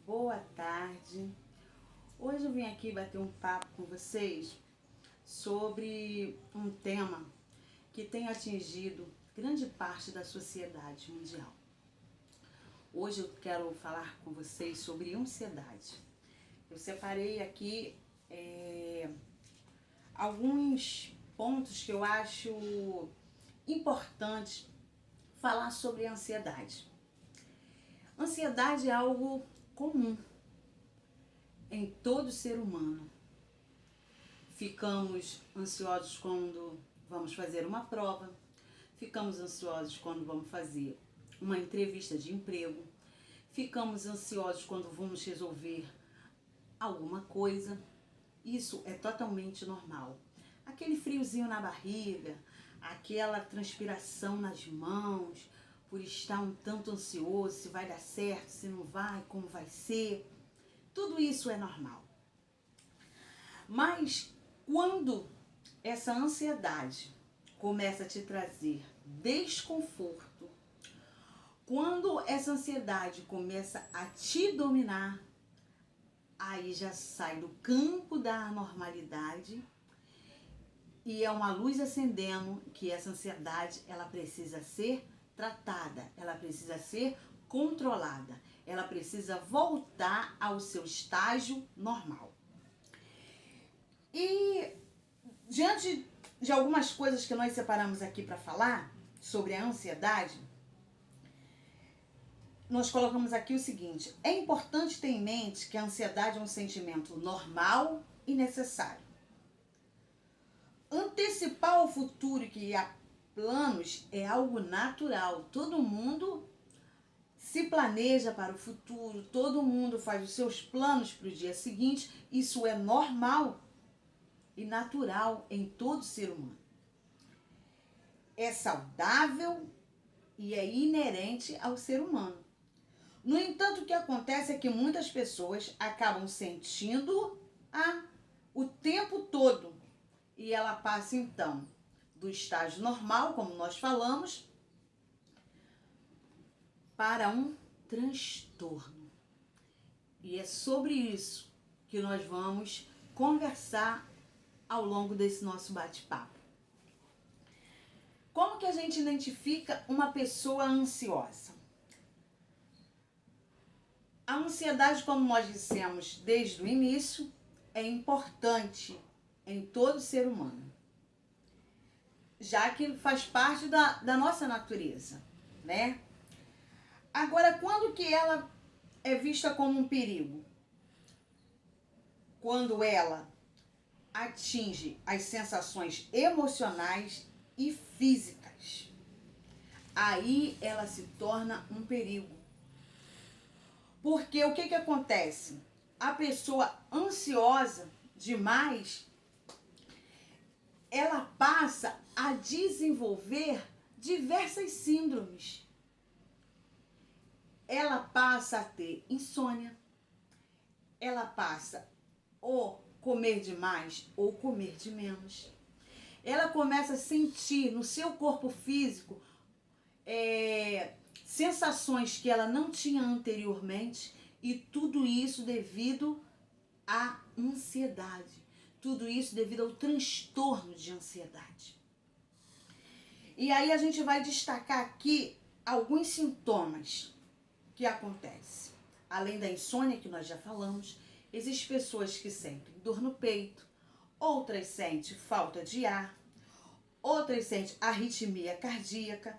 boa tarde. Hoje eu vim aqui bater um papo com vocês sobre um tema que tem atingido grande parte da sociedade mundial. Hoje eu quero falar com vocês sobre ansiedade. Eu separei aqui alguns pontos que eu acho importante falar sobre a ansiedade. Ansiedade é algo comum em todo ser humano. Ficamos ansiosos quando vamos fazer uma prova, ficamos ansiosos quando vamos fazer uma entrevista de emprego, ficamos ansiosos quando vamos resolver alguma coisa. Isso é totalmente normal. Aquele friozinho na barriga, aquela transpiração nas mãos, por estar um tanto ansioso, se vai dar certo, se não vai, como vai ser. Tudo isso é normal. Mas quando essa ansiedade começa a te trazer desconforto, quando essa ansiedade começa a te dominar, aí já sai do campo da normalidade e é uma luz acendendo que essa ansiedade ela precisa ser tratada, ela precisa ser controlada, ela precisa voltar ao seu estágio normal. E diante de algumas coisas que nós separamos aqui para falar sobre a ansiedade, nós colocamos aqui o seguinte: é importante ter em mente que a ansiedade é um sentimento normal e necessário. Antecipar o futuro e criar planos é algo natural. Todo mundo se planeja para o futuro, todo mundo faz os seus planos para o dia seguinte. Isso é normal e natural em todo ser humano. É saudável e é inerente ao ser humano. No entanto, o que acontece é que muitas pessoas acabam sentindo o tempo todo e ela passa então do estágio normal, como nós falamos, para um transtorno. E é sobre isso que nós vamos conversar ao longo desse nosso bate-papo. Como que a gente identifica uma pessoa ansiosa? A ansiedade, como nós dissemos desde o início, é importante em todo ser humano, já que faz parte da nossa natureza, né? Agora, quando que ela é vista como um perigo? Quando ela atinge as sensações emocionais e físicas. Aí ela se torna um perigo. Porque o que acontece? A pessoa ansiosa demais, ela passa a desenvolver diversas síndromes. Ela passa a ter insônia, ela passa ou comer demais ou comer de menos. Ela começa a sentir no seu corpo físico sensações que ela não tinha anteriormente, e tudo isso devido à ansiedade. Tudo isso devido ao transtorno de ansiedade. E aí a gente vai destacar aqui alguns sintomas que acontecem. Além da insônia que nós já falamos, existem pessoas que sentem dor no peito, outras sentem falta de ar, outras sentem arritmia cardíaca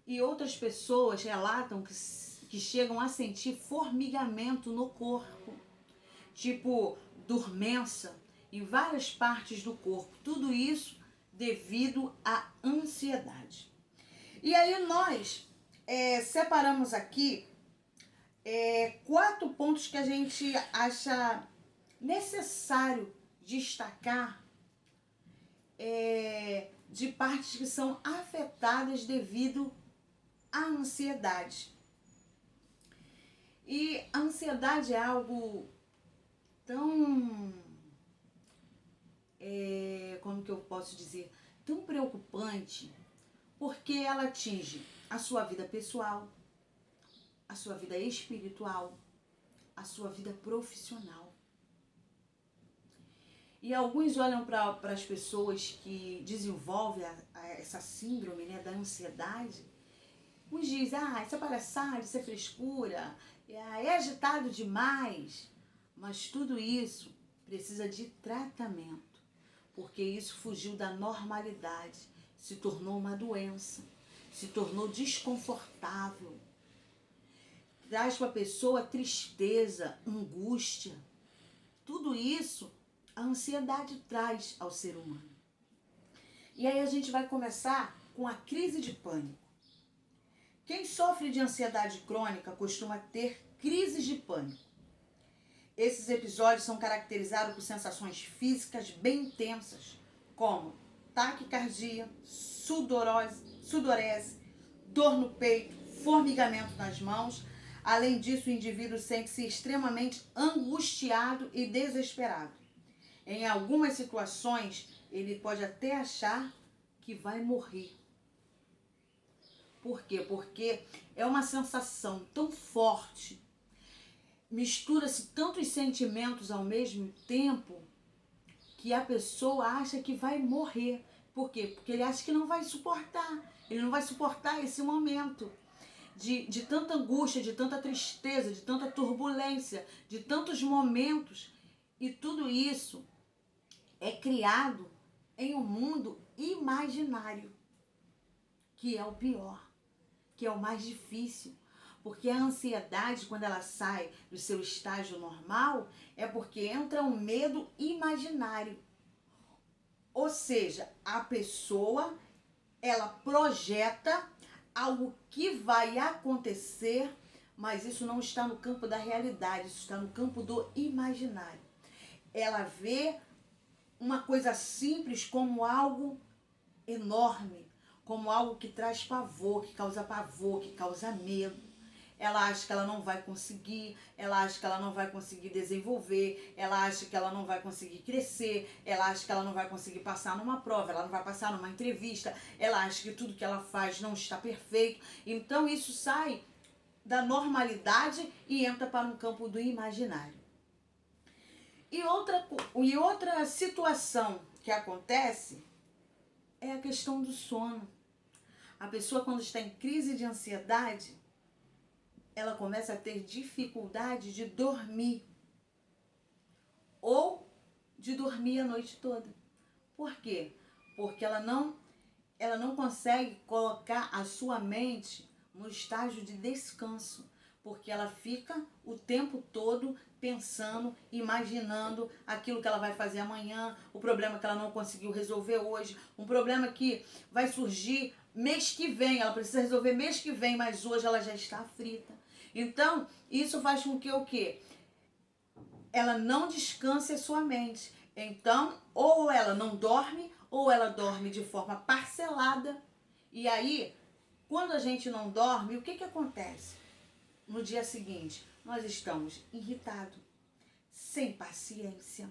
e outras pessoas relatam que chegam a sentir formigamento no corpo, tipo dormência em várias partes do corpo. Tudo isso devido à ansiedade. E aí nós separamos aqui 4 pontos que a gente acha necessário destacar de partes que são afetadas devido à ansiedade. E a ansiedade é algo tão, como que eu posso dizer, tão preocupante, porque ela atinge a sua vida pessoal, a sua vida espiritual, a sua vida profissional. E alguns olham para as pessoas que desenvolvem essa síndrome, né, da ansiedade. Uns dizem, isso é palhaçada, isso é frescura, é agitado demais. Mas tudo isso precisa de tratamento, porque isso fugiu da normalidade, se tornou uma doença, se tornou desconfortável. Traz para a pessoa tristeza, angústia. Tudo isso a ansiedade traz ao ser humano. E aí a gente vai começar com a crise de pânico. Quem sofre de ansiedade crônica costuma ter crises de pânico. Esses episódios são caracterizados por sensações físicas bem intensas, como taquicardia, sudorese, dor no peito, formigamento nas mãos. Além disso, o indivíduo sente-se extremamente angustiado e desesperado. Em algumas situações, ele pode até achar que vai morrer. Por quê? Porque é uma sensação tão forte, mistura-se tantos sentimentos ao mesmo tempo, que a pessoa acha que vai morrer. Por quê? Porque ele acha que não vai suportar. Ele não vai suportar esse momento de tanta angústia, de tanta tristeza, de tanta turbulência, de tantos momentos. E tudo isso é criado em um mundo imaginário, que é o pior, que é o mais difícil. Porque a ansiedade, quando ela sai do seu estágio normal, é porque entra um medo imaginário. Ou seja, a pessoa, ela projeta algo que vai acontecer, mas isso não está no campo da realidade, isso está no campo do imaginário. Ela vê uma coisa simples como algo enorme, como algo que traz pavor, que causa medo. Ela acha que ela não vai conseguir, ela acha que ela não vai conseguir desenvolver, ela acha que ela não vai conseguir crescer, ela acha que ela não vai conseguir passar numa prova, ela não vai passar numa entrevista, ela acha que tudo que ela faz não está perfeito. Então isso sai da normalidade e entra para um campo do imaginário. E outra situação que acontece é a questão do sono. A pessoa, quando está em crise de ansiedade, ela começa a ter dificuldade de dormir ou de dormir a noite toda. Por quê? Porque ela não consegue colocar a sua mente no estágio de descanso, porque ela fica o tempo todo pensando, imaginando aquilo que ela vai fazer amanhã, o problema que ela não conseguiu resolver hoje, um problema que vai surgir mês que vem, ela precisa resolver mês que vem, mas hoje ela já está aflita. Então, isso faz com que o quê? Ela não descanse a sua mente. Então, ou ela não dorme, ou ela dorme de forma parcelada. E aí, quando a gente não dorme, o que acontece? No dia seguinte, nós estamos irritados, sem paciência.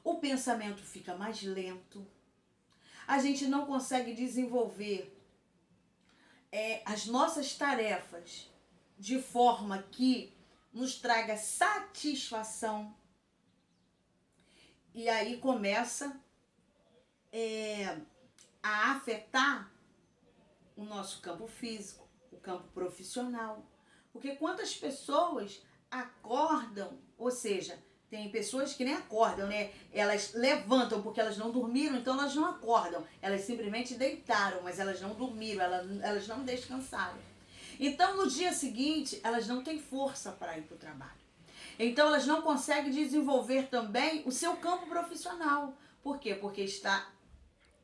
O pensamento fica mais lento. A gente não consegue desenvolver as nossas tarefas de forma que nos traga satisfação. E aí começa a afetar o nosso campo físico, o campo profissional. Porque quantas pessoas acordam, ou seja, tem pessoas que nem acordam, né? Elas levantam porque elas não dormiram, então elas não acordam. Elas simplesmente deitaram, mas elas não dormiram, elas não descansaram. Então, no dia seguinte, elas não têm força para ir para o trabalho. Então, elas não conseguem desenvolver também o seu campo profissional. Por quê? Porque está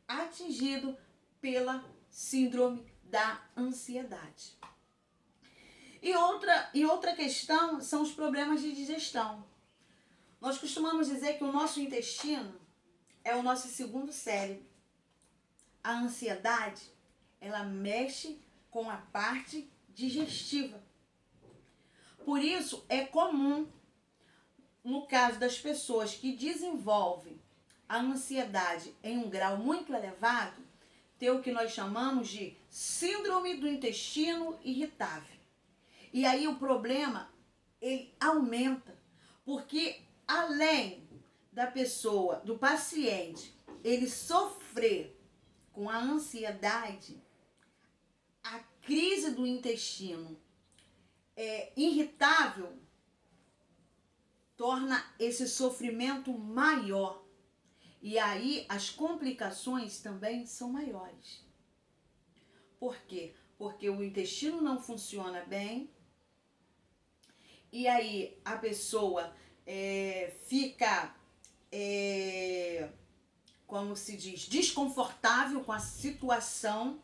atingido pela síndrome da ansiedade. E outra questão são os problemas de digestão. Nós costumamos dizer que o nosso intestino é o nosso segundo cérebro. A ansiedade, ela mexe com a parte digestiva. Por isso, é comum, no caso das pessoas que desenvolvem a ansiedade em um grau muito elevado, ter o que nós chamamos de síndrome do intestino irritável. E aí o problema ele aumenta, porque além da pessoa, do paciente, ele sofrer com a ansiedade, a crise do intestino irritável torna esse sofrimento maior. E aí as complicações também são maiores. Por quê? Porque o intestino não funciona bem, e aí a pessoa fica, como se diz, desconfortável com a situação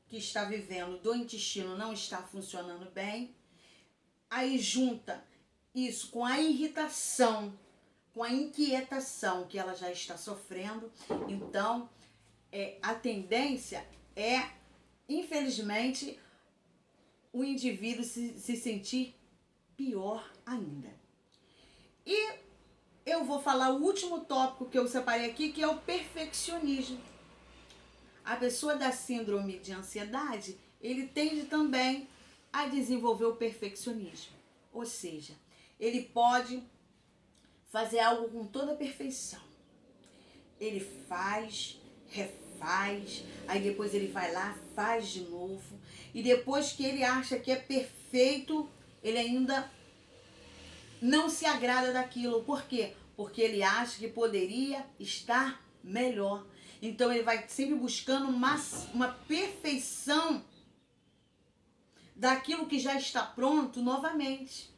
que está vivendo, do intestino não está funcionando bem. Aí junta isso com a irritação, com a inquietação que ela já está sofrendo. Então, a tendência é, infelizmente, o indivíduo se sentir pior ainda. E eu vou falar o último tópico que eu separei aqui, que é o perfeccionismo. A pessoa da síndrome de ansiedade, ele tende também a desenvolver o perfeccionismo. Ou seja, ele pode fazer algo com toda a perfeição. Ele faz, refaz, aí depois ele vai lá, faz de novo. E depois que ele acha que é perfeito, ele ainda não se agrada daquilo. Por quê? Porque ele acha que poderia estar melhor. Então ele vai sempre buscando uma perfeição daquilo que já está pronto novamente.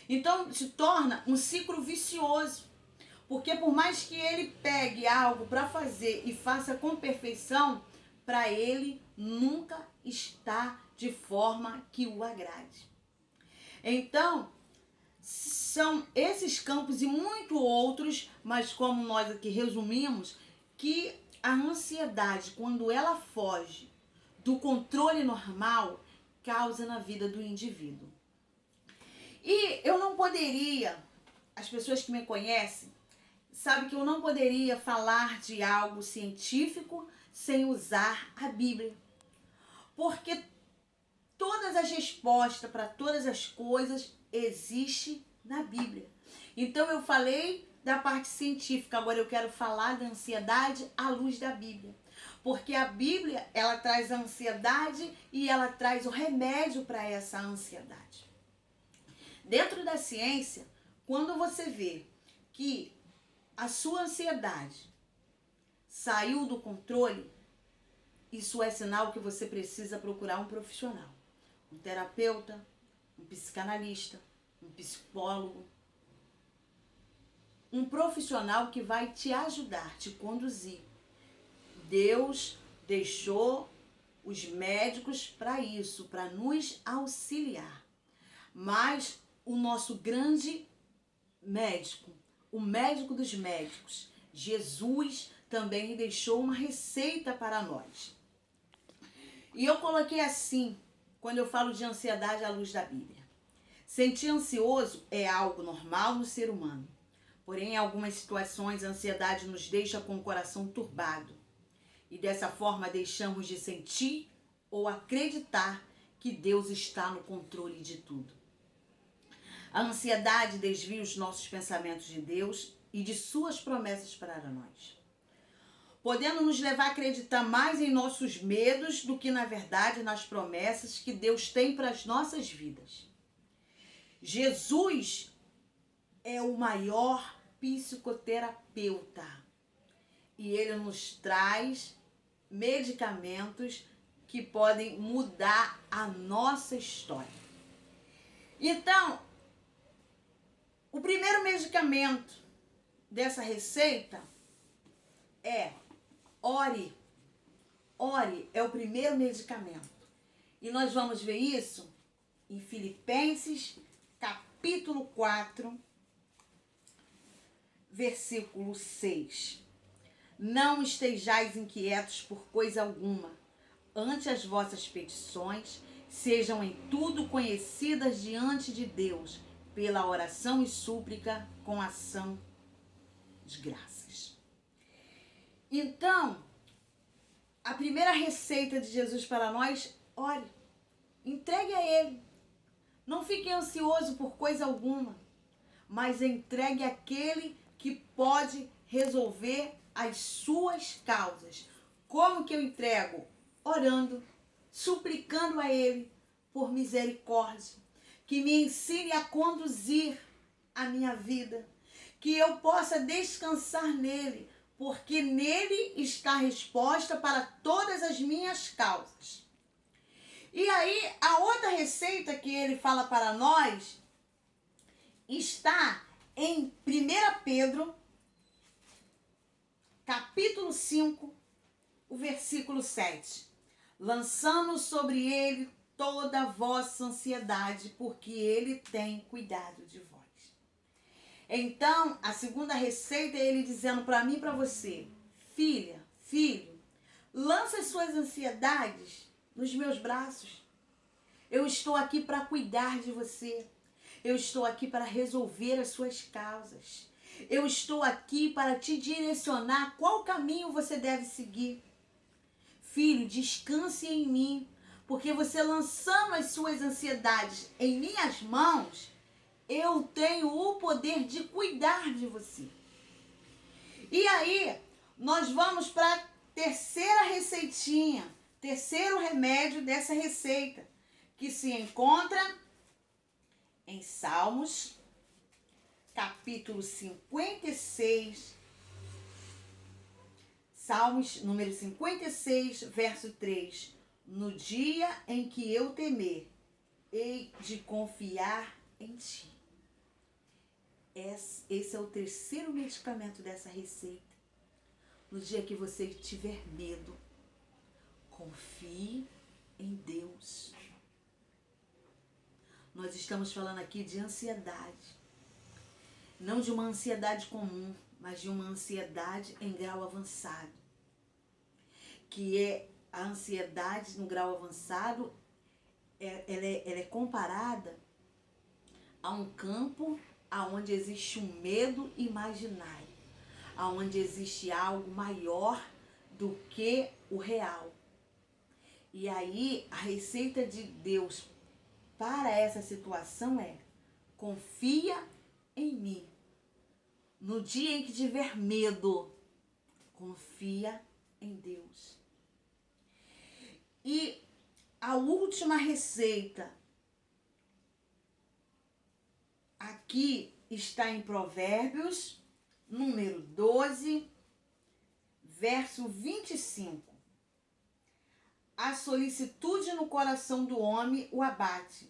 Então se torna um ciclo vicioso. Porque por mais que ele pegue algo para fazer e faça com perfeição, para ele nunca está de forma que o agrade. Então, são esses campos e muito outros, mas como nós aqui resumimos, que a ansiedade, quando ela foge do controle normal, causa na vida do indivíduo. E eu não poderia, as pessoas que me conhecem, sabem que eu não poderia falar de algo científico sem usar a Bíblia. Porque todas as respostas para todas as coisas existem na Bíblia. Então eu falei da parte científica, agora eu quero falar da ansiedade à luz da Bíblia. Porque a Bíblia, ela traz a ansiedade e ela traz o remédio para essa ansiedade. Dentro da ciência, quando você vê que a sua ansiedade saiu do controle, isso é sinal que você precisa procurar um profissional. Um terapeuta, um psicanalista, um psicólogo. Um profissional que vai te ajudar, te conduzir. Deus deixou os médicos para isso, para nos auxiliar. Mas o nosso grande médico, o médico dos médicos, Jesus, também deixou uma receita para nós. E eu coloquei assim, quando eu falo de ansiedade à luz da Bíblia. Sentir ansioso é algo normal no ser humano. Porém, em algumas situações, a ansiedade nos deixa com o coração turbado. E dessa forma deixamos de sentir ou acreditar que Deus está no controle de tudo. A ansiedade desvia os nossos pensamentos de Deus e de suas promessas para nós, podendo nos levar a acreditar mais em nossos medos do que, na verdade, nas promessas que Deus tem para as nossas vidas. Jesus é o maior psicoterapeuta e ele nos traz medicamentos que podem mudar a nossa história. Então, o primeiro medicamento dessa receita é ore. Ore é o primeiro medicamento. E nós vamos ver isso em Filipenses, capítulo 4, versículo 6. Não estejais inquietos por coisa alguma, ante as vossas petições, sejam em tudo conhecidas diante de Deus, pela oração e súplica com ação de graças. Então, a primeira receita de Jesus para nós, ore, entregue a Ele. Não fique ansioso por coisa alguma, mas entregue aquele que pode resolver as suas causas. Como que eu entrego? Orando, suplicando a Ele por misericórdia, que me ensine a conduzir a minha vida, que eu possa descansar nele, porque nele está a resposta para todas as minhas causas. E aí, a outra receita que ele fala para nós está em 1 Pedro, capítulo 5, o versículo 7. Lançando sobre ele toda a vossa ansiedade, porque ele tem cuidado de vós. Então, a segunda receita é ele dizendo para mim e para você: filha, filho, lança as suas ansiedades nos meus braços. Eu estou aqui para cuidar de você. Eu estou aqui para resolver as suas causas. Eu estou aqui para te direcionar qual caminho você deve seguir. Filho, descanse em mim, porque você lançando as suas ansiedades em minhas mãos, eu tenho o poder de cuidar de você. E aí, nós vamos para a terceira receitinha, terceiro remédio dessa receita, que se encontra em Salmos, capítulo 56, Salmos número 56, verso 3. No dia em que eu temer, hei de confiar em ti. Esse é o terceiro medicamento dessa receita. No dia que você tiver medo, confie em Deus. Nós estamos falando aqui de ansiedade. Não de uma ansiedade comum, mas de uma ansiedade em grau avançado. Que é a ansiedade no grau avançado, ela é comparada a um campo onde existe um medo imaginário, onde existe algo maior do que o real. E aí, a receita de Deus para essa situação é: confia em mim. No dia em que tiver medo, confia em Deus. E a última receita aqui está em Provérbios, número 12, verso 25. A solicitude no coração do homem o abate,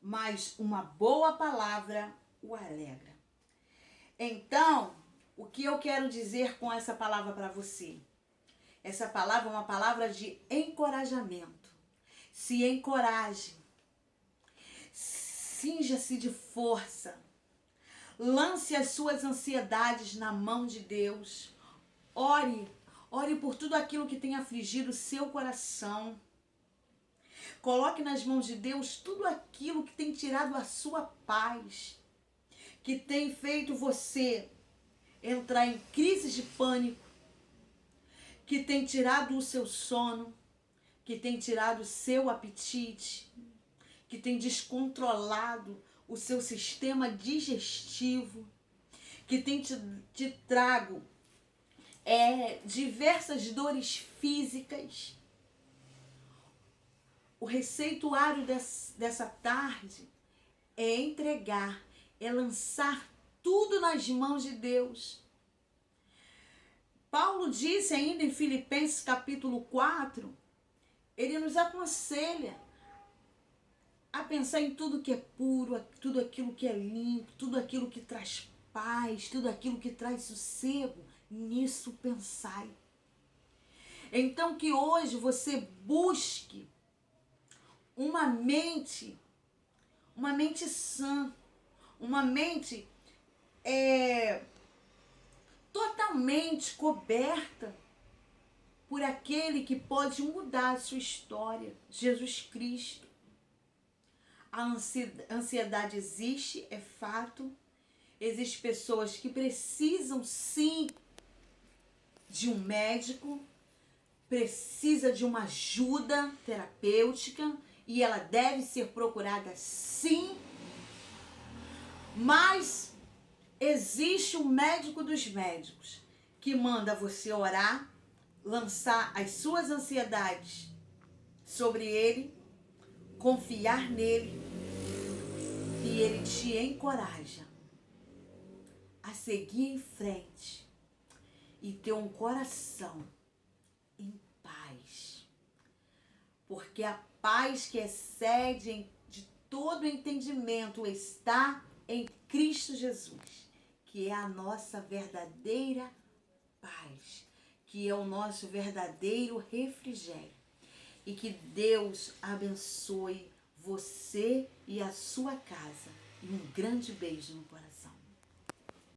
mas uma boa palavra o alegra. Então, o que eu quero dizer com essa palavra para você? Essa palavra é uma palavra de encorajamento. Se encoraje. Cinja-se de força. Lance as suas ansiedades na mão de Deus. Ore por tudo aquilo que tem afligido o seu coração. Coloque nas mãos de Deus tudo aquilo que tem tirado a sua paz, que tem feito você entrar em crises de pânico, que tem tirado o seu sono, que tem tirado o seu apetite, que tem descontrolado o seu sistema digestivo, que tem te trago diversas dores físicas. O receituário dessa tarde é entregar, é lançar tudo nas mãos de Deus. Paulo disse ainda em Filipenses capítulo 4, ele nos aconselha a pensar em tudo que é puro, tudo aquilo que é limpo, tudo aquilo que traz paz, tudo aquilo que traz sossego. Nisso pensai. Então que hoje você busque uma mente sã, uma mente totalmente coberta por aquele que pode mudar a sua história, Jesus Cristo. A ansiedade existe, é fato. Existem pessoas que precisam sim de um médico, precisa de uma ajuda terapêutica, e ela deve ser procurada sim, mas existe um médico dos médicos que manda você orar, lançar as suas ansiedades sobre ele, confiar nele, e ele te encoraja a seguir em frente e ter um coração em paz. Porque a paz que excede de todo entendimento está em Cristo Jesus, que é a nossa verdadeira paz, que é o nosso verdadeiro refrigério. E que Deus abençoe você e a sua casa. E um grande beijo no coração.